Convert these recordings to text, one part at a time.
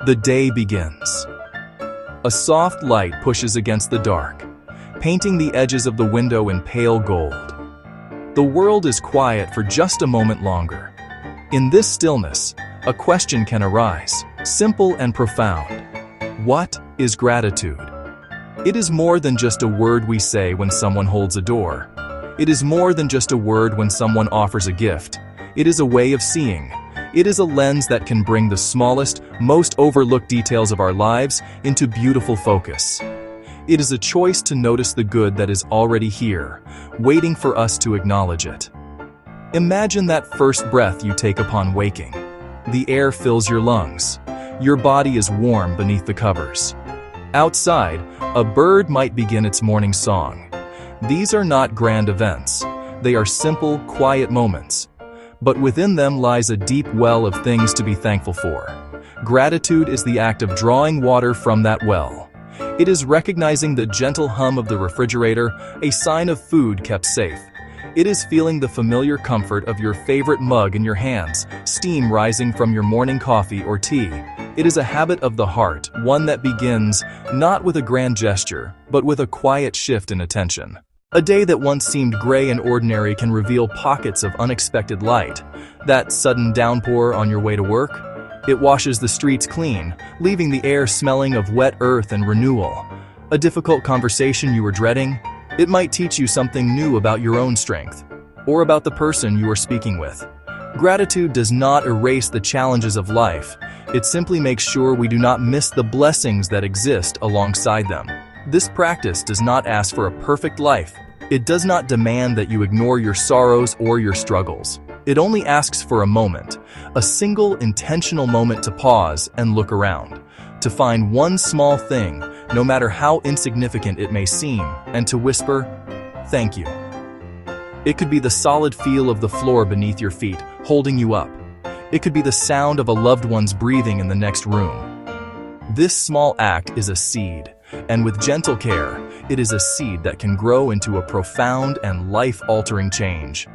The day begins. A soft light pushes against the dark, painting the edges of the window in pale gold. The world is quiet for just a moment longer. In this stillness, a question can arise, simple and profound. What is gratitude? It is more than just a word we say when someone holds a door. It is more than just a word when someone offers a gift. It is a way of seeing. It is a lens that can bring the smallest, most overlooked details of our lives into beautiful focus. It is a choice to notice the good that is already here, waiting for us to acknowledge it. Imagine that first breath you take upon waking. The air fills your lungs. Your body is warm beneath the covers. Outside, a bird might begin its morning song. These are not grand events. They are simple, quiet moments. But within them lies a deep well of things to be thankful for. Gratitude is the act of drawing water from that well. It is recognizing the gentle hum of the refrigerator, a sign of food kept safe. It is feeling the familiar comfort of your favorite mug in your hands, steam rising from your morning coffee or tea. It is a habit of the heart, one that begins not with a grand gesture, but with a quiet shift in attention. A day that once seemed gray and ordinary can reveal pockets of unexpected light. That sudden downpour on your way to work? It washes the streets clean, leaving the air smelling of wet earth and renewal. A difficult conversation you were dreading? It might teach you something new about your own strength, or about the person you are speaking with. Gratitude does not erase the challenges of life. It simply makes sure we do not miss the blessings that exist alongside them. This practice does not ask for a perfect life. It does not demand that you ignore your sorrows or your struggles. It only asks for a moment, a single intentional moment to pause and look around, to find one small thing, no matter how insignificant it may seem, and to whisper, "Thank you." It could be the solid feel of the floor beneath your feet, holding you up. It could be the sound of a loved one's breathing in the next room. This small act is a seed, and with gentle care, it is a seed that can grow into a profound and life-altering change.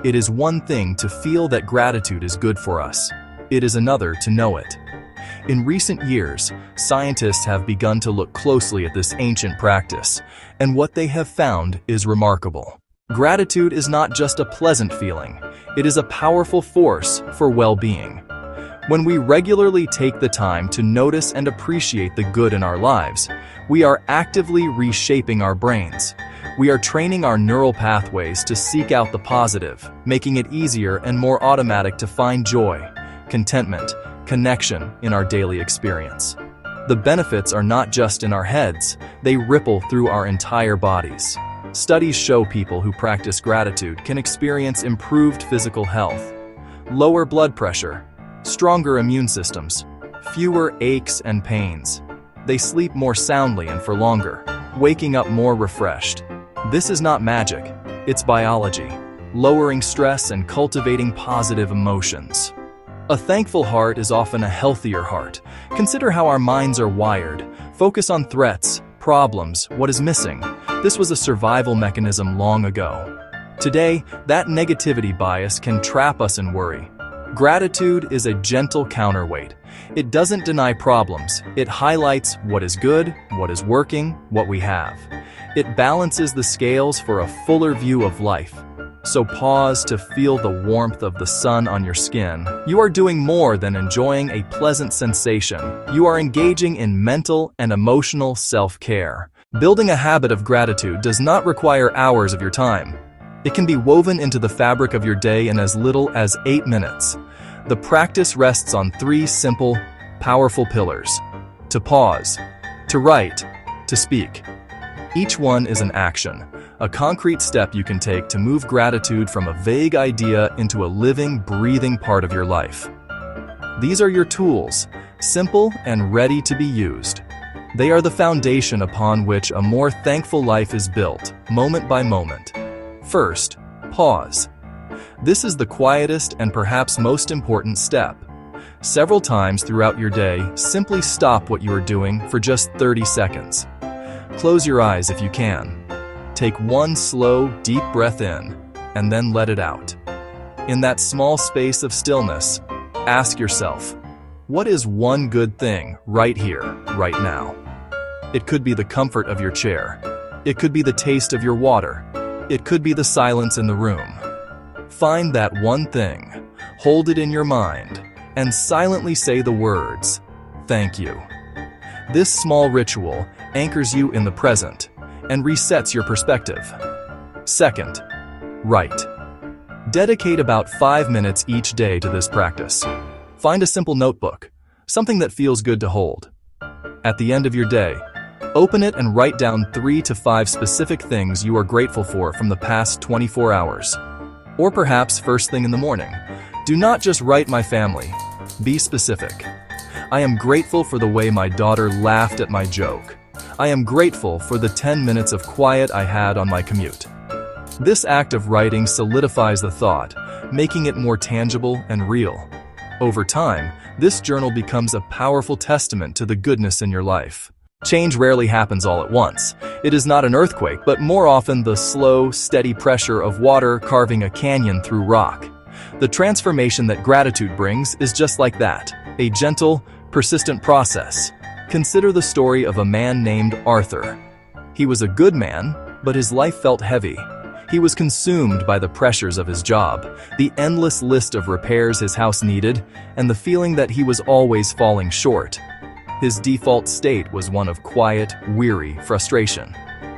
It is one thing to feel that gratitude is good for us. It is another to know it. In recent years, scientists have begun to look closely at this ancient practice, and what they have found is remarkable. Gratitude is not just a pleasant feeling, it is a powerful force for well-being. When we regularly take the time to notice and appreciate the good in our lives, we are actively reshaping our brains. We are training our neural pathways to seek out the positive, making it easier and more automatic to find joy, contentment, connection in our daily experience. The benefits are not just in our heads, they ripple through our entire bodies. Studies show people who practice gratitude can experience improved physical health, lower blood pressure, stronger immune systems, fewer aches and pains. They sleep more soundly and for longer, waking up more refreshed. This is not magic, it's biology, lowering stress and cultivating positive emotions. A thankful heart is often a healthier heart. Consider how our minds are wired. Focus on threats, problems, what is missing. This was a survival mechanism long ago. Today, that negativity bias can trap us in worry. Gratitude is a gentle counterweight. It doesn't deny problems. It highlights what is good, what is working, what we have. It balances the scales for a fuller view of life. So pause to feel the warmth of the sun on your skin. You are doing more than enjoying a pleasant sensation. You are engaging in mental and emotional self-care. Building a habit of gratitude does not require hours of your time. It can be woven into the fabric of your day in as little as 8 minutes. The practice rests on 3 simple, powerful pillars: to pause, to write, to speak. Each one is an action, a concrete step you can take to move gratitude from a vague idea into a living, breathing part of your life. These are your tools, simple and ready to be used. They are the foundation upon which a more thankful life is built, moment by moment. First, pause. This is the quietest and perhaps most important step. Several times throughout your day, simply stop what you are doing for just 30 seconds. Close your eyes if you can. Take one slow, deep breath in, and then let it out. In that small space of stillness, ask yourself, What is one good thing right here, right now? It could be the comfort of your chair. It could be the taste of your water. It could be the silence in the room. Find that one thing, hold it in your mind, and silently say the words, "Thank you." This small ritual anchors you in the present and resets your perspective. Second, write. Dedicate about 5 minutes each day to this practice. Find a simple notebook, something that feels good to hold. At the end of your day, open it and write down 3 to 5 specific things you are grateful for from the past 24 hours. Or perhaps first thing in the morning. Do not just write "my family." Be specific. I am grateful for the way my daughter laughed at my joke. I am grateful for the 10 minutes of quiet I had on my commute. This act of writing solidifies the thought, making it more tangible and real. Over time, this journal becomes a powerful testament to the goodness in your life. Change rarely happens all at once. It is not an earthquake, but more often the slow, steady pressure of water carving a canyon through rock. The transformation that gratitude brings is just like that, a gentle, persistent process. Consider the story of a man named Arthur. He was a good man, but his life felt heavy. He was consumed by the pressures of his job, the endless list of repairs his house needed, and the feeling that he was always falling short. His default state was one of quiet, weary frustration.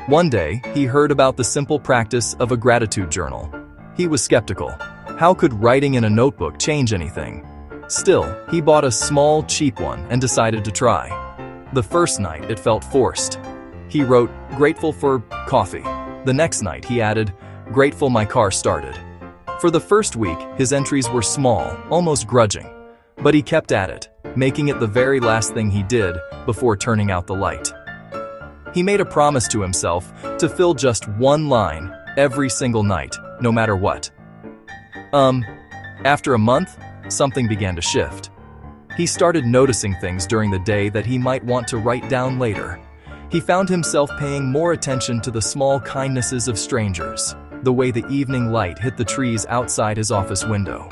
One day, he heard about the simple practice of a gratitude journal. He was skeptical. How could writing in a notebook change anything? Still, he bought a small, cheap one and decided to try. The first night, it felt forced. He wrote, "Grateful for coffee." The next night, he added, "Grateful my car started." For the first week, his entries were small, almost grudging. But he kept at it, making it the very last thing he did before turning out the light. He made a promise to himself to fill just one line every single night, no matter what. After a month, something began to shift. He started noticing things during the day that he might want to write down later. He found himself paying more attention to the small kindnesses of strangers, the way the evening light hit the trees outside his office window,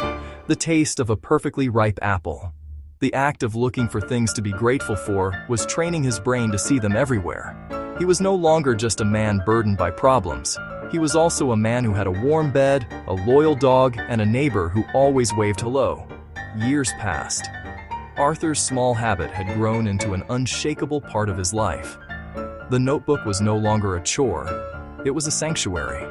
the taste of a perfectly ripe apple. The act of looking for things to be grateful for was training his brain to see them everywhere. He was no longer just a man burdened by problems. He was also a man who had a warm bed, a loyal dog, and a neighbor who always waved hello. Years passed. Arthur's small habit had grown into an unshakable part of his life. The notebook was no longer a chore, it was a sanctuary.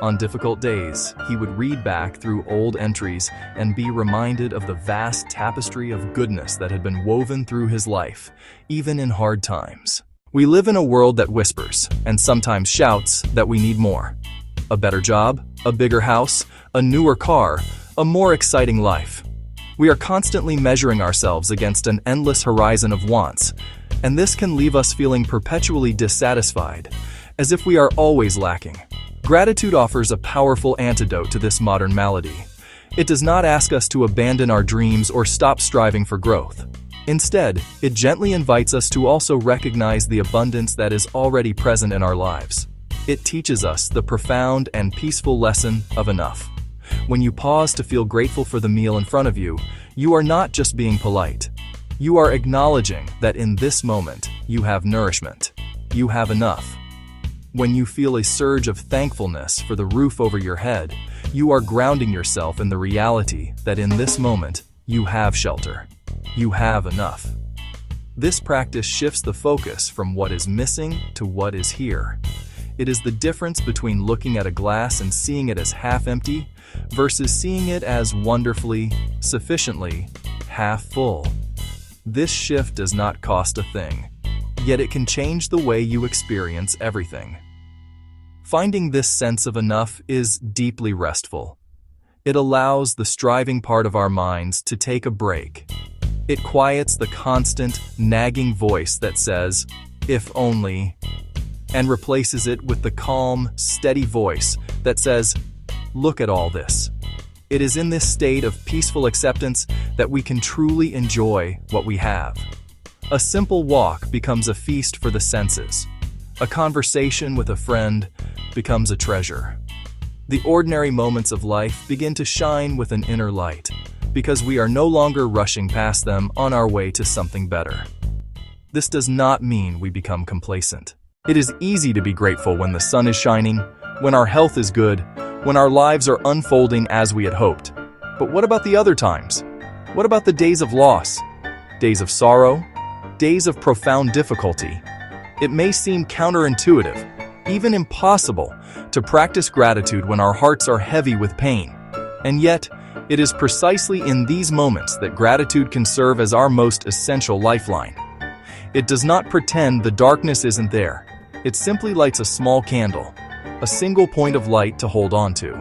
On difficult days, he would read back through old entries and be reminded of the vast tapestry of goodness that had been woven through his life, even in hard times. We live in a world that whispers, and sometimes shouts, that we need more. A better job, a bigger house, a newer car, a more exciting life. We are constantly measuring ourselves against an endless horizon of wants, and this can leave us feeling perpetually dissatisfied, as if we are always lacking. Gratitude offers a powerful antidote to this modern malady. It does not ask us to abandon our dreams or stop striving for growth. Instead, it gently invites us to also recognize the abundance that is already present in our lives. It teaches us the profound and peaceful lesson of enough. When you pause to feel grateful for the meal in front of you, you are not just being polite. You are acknowledging that in this moment, you have nourishment. You have enough. When you feel a surge of thankfulness for the roof over your head, you are grounding yourself in the reality that in this moment, you have shelter. You have enough. This practice shifts the focus from what is missing to what is here. It is the difference between looking at a glass and seeing it as half empty versus seeing it as wonderfully, sufficiently, half full. This shift does not cost a thing, yet it can change the way you experience everything. Finding this sense of enough is deeply restful. It allows the striving part of our minds to take a break. It quiets the constant, nagging voice that says, "If only," and replaces it with the calm, steady voice that says, "Look at all this." It is in this state of peaceful acceptance that we can truly enjoy what we have. A simple walk becomes a feast for the senses. A conversation with a friend becomes a treasure. The ordinary moments of life begin to shine with an inner light, because we are no longer rushing past them on our way to something better. This does not mean we become complacent. It is easy to be grateful when the sun is shining, when our health is good, when our lives are unfolding as we had hoped. But what about the other times? What about the days of loss? Days of sorrow? Days of profound difficulty? It may seem counterintuitive, even impossible, to practice gratitude when our hearts are heavy with pain. And yet, it is precisely in these moments that gratitude can serve as our most essential lifeline. It does not pretend the darkness isn't there. It simply lights a small candle, a single point of light to hold on to.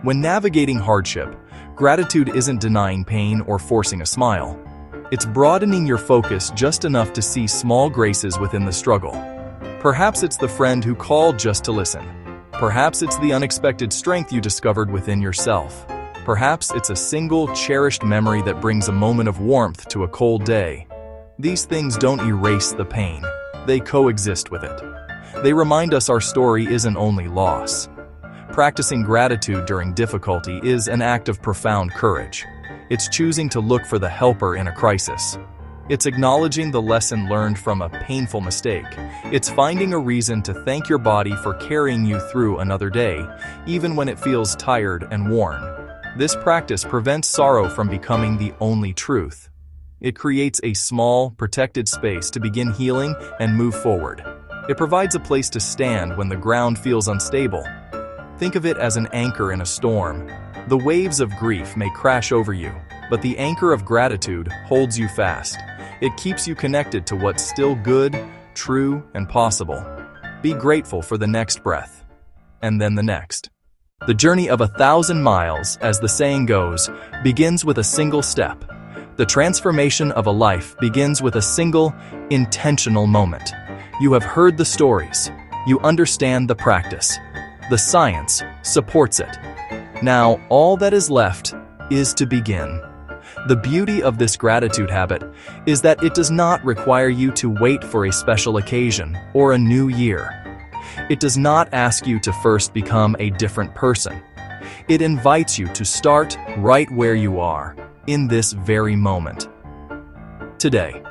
When navigating hardship, gratitude isn't denying pain or forcing a smile. It's broadening your focus just enough to see small graces within the struggle. Perhaps it's the friend who called just to listen. Perhaps it's the unexpected strength you discovered within yourself. Perhaps it's a single, cherished memory that brings a moment of warmth to a cold day. These things don't erase the pain. They coexist with it. They remind us our story isn't only loss. Practicing gratitude during difficulty is an act of profound courage. It's choosing to look for the helper in a crisis. It's acknowledging the lesson learned from a painful mistake. It's finding a reason to thank your body for carrying you through another day, even when it feels tired and worn. This practice prevents sorrow from becoming the only truth. It creates a small, protected space to begin healing and move forward. It provides a place to stand when the ground feels unstable. Think of it as an anchor in a storm. The waves of grief may crash over you, but the anchor of gratitude holds you fast. It keeps you connected to what's still good, true, and possible. Be grateful for the next breath, and then the next. The journey of 1,000 miles, as the saying goes, begins with a single step. The transformation of a life begins with a single, intentional moment. You have heard the stories. You understand the practice. The science supports it. Now, all that is left is to begin. The beauty of this gratitude habit is that it does not require you to wait for a special occasion or a new year. It does not ask you to first become a different person. It invites you to start right where you are, in this very moment. Today.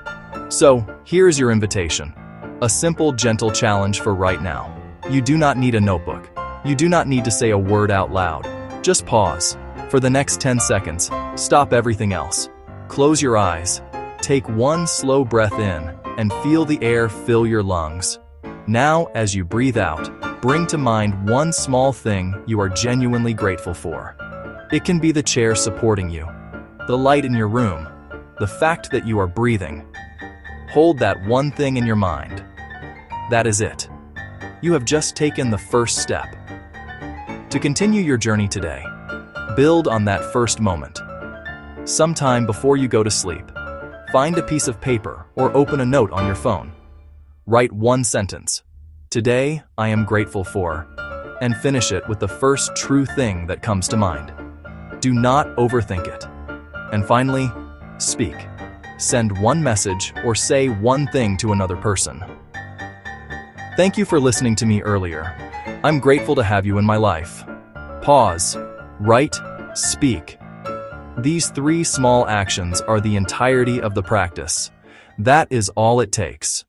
So, here's your invitation. A simple, gentle challenge for right now. You do not need a notebook. You do not need to say a word out loud. Just pause. For the next 10 seconds, stop everything else. Close your eyes. Take one slow breath in and feel the air fill your lungs. Now, as you breathe out, bring to mind one small thing you are genuinely grateful for. It can be the chair supporting you, the light in your room, the fact that you are breathing. Hold that one thing in your mind. That is it. You have just taken the first step. To continue your journey today, build on that first moment. Sometime before you go to sleep, find a piece of paper or open a note on your phone. Write one sentence. Today, I am grateful for, and finish it with the first true thing that comes to mind. Do not overthink it. And finally, speak. Send one message or say one thing to another person. Thank you for listening to me earlier. I'm grateful to have you in my life. Pause, write, speak. These 3 small actions are the entirety of the practice. That is all it takes.